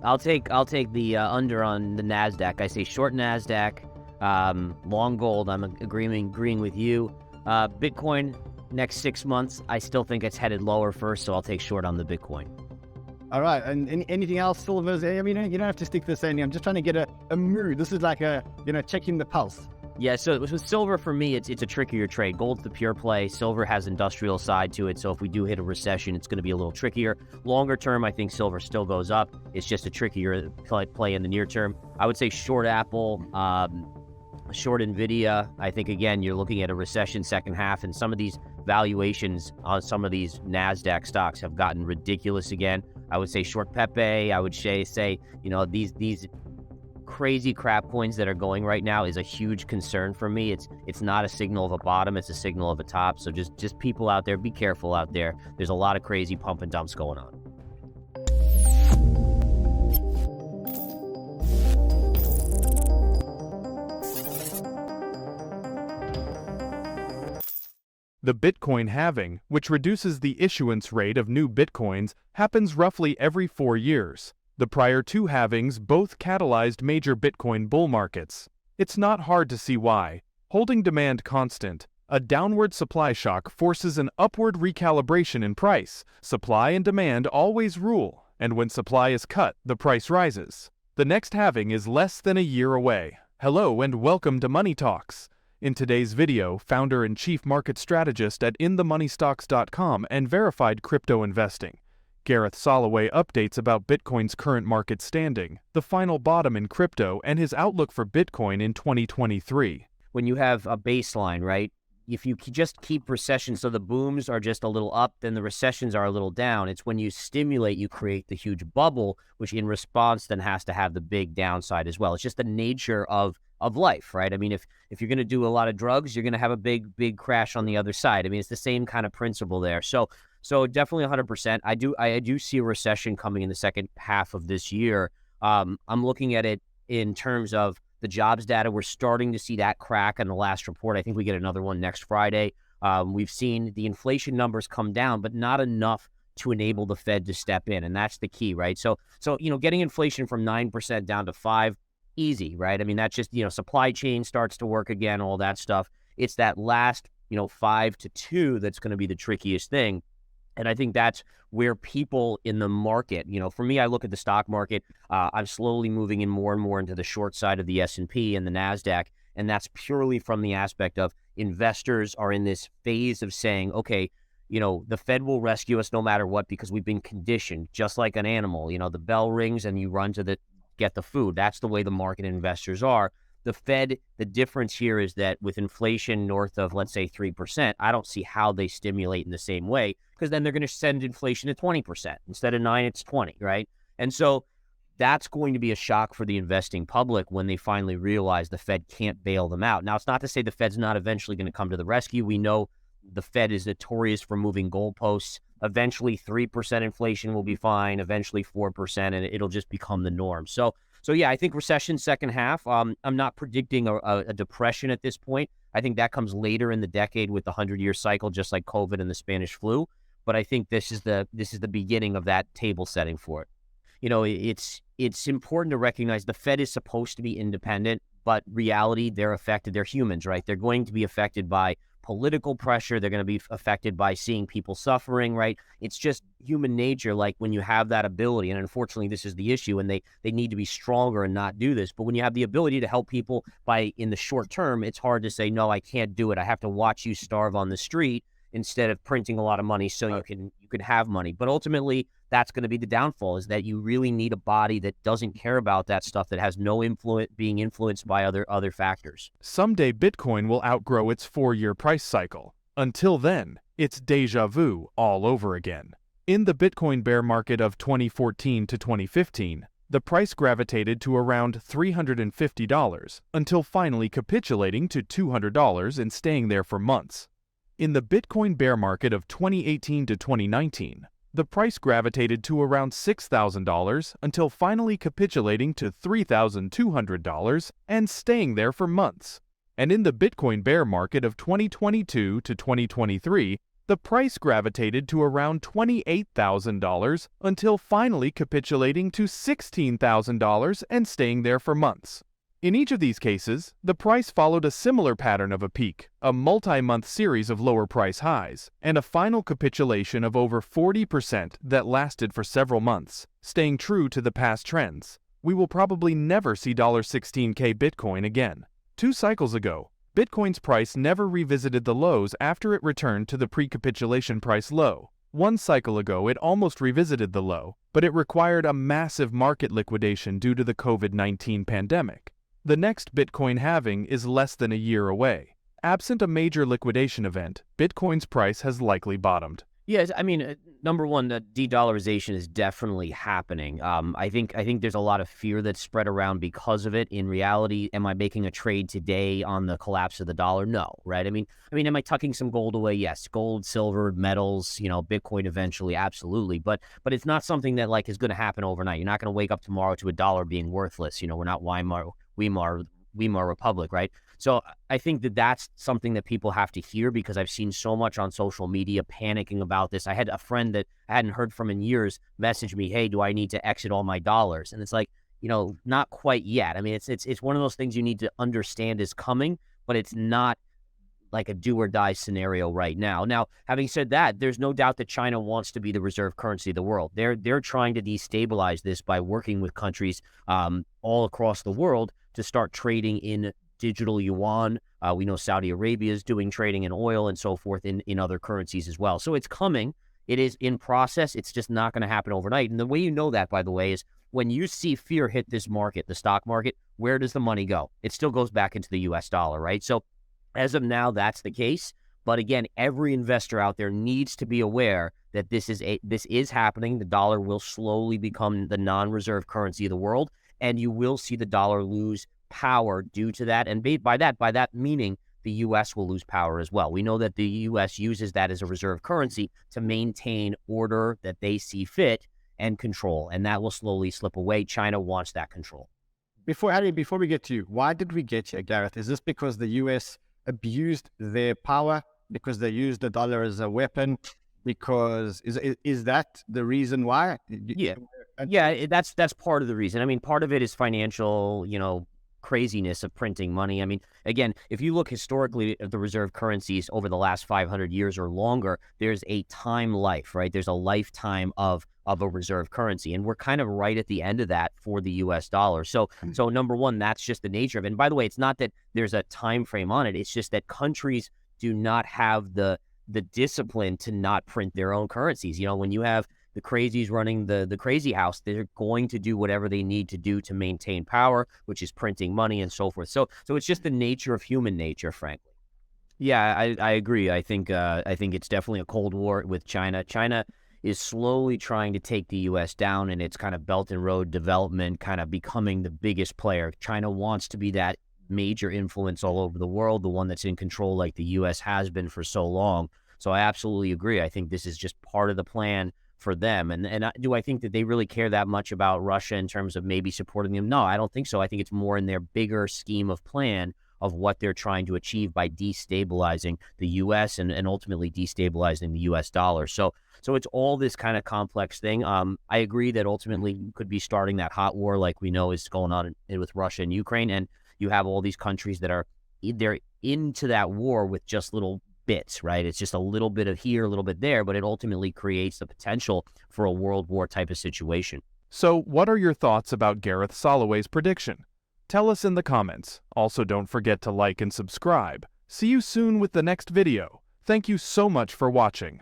I'll take the under on the Nasdaq. I say short Nasdaq, long gold. I'm agreeing with you. Bitcoin next 6 months, I still think it's headed lower first, so I'll take short on the Bitcoin. All right, and anything else, Silvers? I mean, you don't have to stick to the same. I'm just trying to get a mood. This is like checking the pulse. Yeah, so with silver, for me, it's a trickier trade. Gold's the pure play. Silver has industrial side to it, so if we do hit a recession, it's going to be a little trickier. Longer term, I think silver still goes up. It's just a trickier play in the near term. I would say short Apple, short Nvidia. I think, again, you're looking at a recession second half, and some of these valuations on some of these NASDAQ stocks have gotten ridiculous again. I would say short Pepe. I would say these crazy crap coins that are going right now is a huge concern for me. It's not a signal of a bottom, it's a signal of a top. So just people out there, be careful out there. There's a lot of crazy pump and dumps going on. The Bitcoin halving, which reduces the issuance rate of new Bitcoins, happens roughly every 4 years. The prior two halvings both catalyzed major Bitcoin bull markets. It's not hard to see why. Holding demand constant, a downward supply shock forces an upward recalibration in price. Supply and demand always rule, and when supply is cut, the price rises. The next halving is less than a year away. Hello and welcome to Money Talks. In today's video, founder and chief market strategist at InTheMoneyStocks.com and verified crypto investing, Gareth Soloway updates about Bitcoin's current market standing, the final bottom in crypto, and his outlook for Bitcoin in 2023. When you have a baseline, right? If you just keep recession, so the booms are just a little up, then the recessions are a little down. It's when you stimulate, you create the huge bubble, which in response then has to have the big downside as well. It's just the nature of life, right? I mean, if you're going to do a lot of drugs, you're going to have a big crash on the other side. I mean, it's the same kind of principle there. So definitely 100%. I do see a recession coming in the second half of this year. I'm looking at it in terms of the jobs data. We're starting to see that crack in the last report. I think we get another one next Friday. We've seen the inflation numbers come down, but not enough to enable the Fed to step in, and that's the key, right? So getting inflation from 9% down to 5%, easy, right? I mean, that's just, supply chain starts to work again, all that stuff. It's that last, 5 to 2 that's going to be the trickiest thing. And I think that's where people in the market, for me, I look at the stock market, I'm slowly moving in more and more into the short side of the S&P and the NASDAQ. And that's purely from the aspect of investors are in this phase of saying, okay, the Fed will rescue us no matter what, because we've been conditioned just like an animal. The bell rings and you run to get the food. That's the way the market investors are. The Fed, the difference here is that with inflation north of, let's say, 3%, I don't see how they stimulate in the same way, because then they're going to send inflation to 20%. Instead of 9, it's 20, right? And so that's going to be a shock for the investing public when they finally realize the Fed can't bail them out. Now, it's not to say the Fed's not eventually going to come to the rescue. We know the Fed is notorious for moving goalposts. Eventually, 3% inflation will be fine. Eventually, 4%, and it'll just become the norm. So yeah, I think recession second half. I'm not predicting a depression at this point. I think that comes later in the decade with the 100-year cycle, just like COVID and the Spanish flu. But I think this is the beginning of that table setting for it. It's important to recognize the Fed is supposed to be independent, but reality, they're affected. They're humans, right? They're going to be affected by political pressure. They're going to be affected by seeing people suffering, right? It's just human nature. Like when you have that ability, and unfortunately this is the issue, and they need to be stronger and not do this. But when you have the ability to help people in the short term, it's hard to say, no, I can't do it. I have to watch you starve on the street instead of printing a lot of money so you can have money. But ultimately, that's going to be the downfall, is that you really need a body that doesn't care about that stuff, that has no influence, being influenced by other factors. Someday Bitcoin will outgrow its 4-year price cycle. Until then, it's deja vu all over again. In the Bitcoin bear market of 2014 to 2015, the price gravitated to around $350 until finally capitulating to $200 and staying there for months. In the Bitcoin bear market of 2018 to 2019, the price gravitated to around $6,000 until finally capitulating to $3,200 and staying there for months. And in the Bitcoin bear market of 2022 to 2023, The price gravitated to around $28,000 until finally capitulating to $16,000 and staying there for months. In each of these cases, the price followed a similar pattern of a peak, a multi-month series of lower price highs, and a final capitulation of over 40% that lasted for several months, staying true to the past trends. We will probably never see $16K Bitcoin again. 2 cycles ago, Bitcoin's price never revisited the lows after it returned to the pre-capitulation price low. 1 cycle ago, it almost revisited the low, but it required a massive market liquidation due to the COVID-19 pandemic. The next Bitcoin halving is less than a year away. Absent a major liquidation event, Bitcoin's price has likely bottomed. Yes, I mean, number one, the de-dollarization is definitely happening. I think there's a lot of fear that's spread around because of it. In reality, am I making a trade today on the collapse of the dollar? No, right? I mean, am I tucking some gold away? Yes, gold, silver, metals, Bitcoin eventually, absolutely. But it's not something that is going to happen overnight. You're not going to wake up tomorrow to a dollar being worthless. We're not Weimar Republic, right? So I think that that's something that people have to hear, because I've seen so much on social media panicking about this. I had a friend that I hadn't heard from in years message me, hey, do I need to exit all my dollars? And it's not quite yet. I mean, it's one of those things you need to understand is coming, but it's not like a do or die scenario right now. Now, having said that, there's no doubt that China wants to be the reserve currency of the world. They're trying to destabilize this by working with countries all across the world to start trading in digital yuan. We know Saudi Arabia is doing trading in oil and so forth in other currencies as well. So it's coming. It is in process. It's just not going to happen overnight. And the way you know that, by the way, is when you see fear hit this market, the stock market, where does the money go? It still goes back into the US dollar, right? So as of now, that's the case. But again, every investor out there needs to be aware that this is happening. The dollar will slowly become the non-reserve currency of the world, and you will see the dollar lose power due to that. And by that meaning, the U.S. will lose power as well. We know that the U.S. uses that as a reserve currency to maintain order that they see fit and control, and that will slowly slip away. China wants that control. Before we get to you, why did we get here, Gareth? Is this because the U.S. abused their power, because they used the dollar as a weapon? Because is that the reason why? Yeah, that's part of the reason. I mean, part of it is financial, craziness of printing money. I mean, again, if you look historically at the reserve currencies over the last 500 years or longer, there's a time life, right? There's a lifetime of a reserve currency, and we're kind of right at the end of that for the US dollar. So number one, that's just the nature of it. And by the way, it's not that there's a time frame on it. It's just that countries do not have the discipline to not print their own currencies. When you have the crazies running the crazy house, they're going to do whatever they need to do to maintain power, which is printing money and so forth. So it's just the nature of human nature, frankly. Yeah, I agree. I think it's definitely a Cold War with China. China is slowly trying to take the U.S. down in its kind of Belt and Road development, kind of becoming the biggest player. China wants to be that major influence all over the world, the one that's in control like the U.S. has been for so long. So I absolutely agree. I think this is just part of the plan for them. And do I think that they really care that much about Russia in terms of maybe supporting them? No, I don't think so. I think it's more in their bigger scheme of plan of what they're trying to achieve by destabilizing the U.S. and ultimately destabilizing the U.S. dollar. So it's all this kind of complex thing. I agree that ultimately you could be starting that hot war like we know is going on with Russia and Ukraine, and you have all these countries that they're into that war with just little bits, right? It's just a little bit of here, a little bit there, but it ultimately creates the potential for a world war type of situation. So what are your thoughts about Gareth Soloway's prediction? Tell us in the comments. Also, don't forget to like and subscribe. See you soon with the next video. Thank you so much for watching.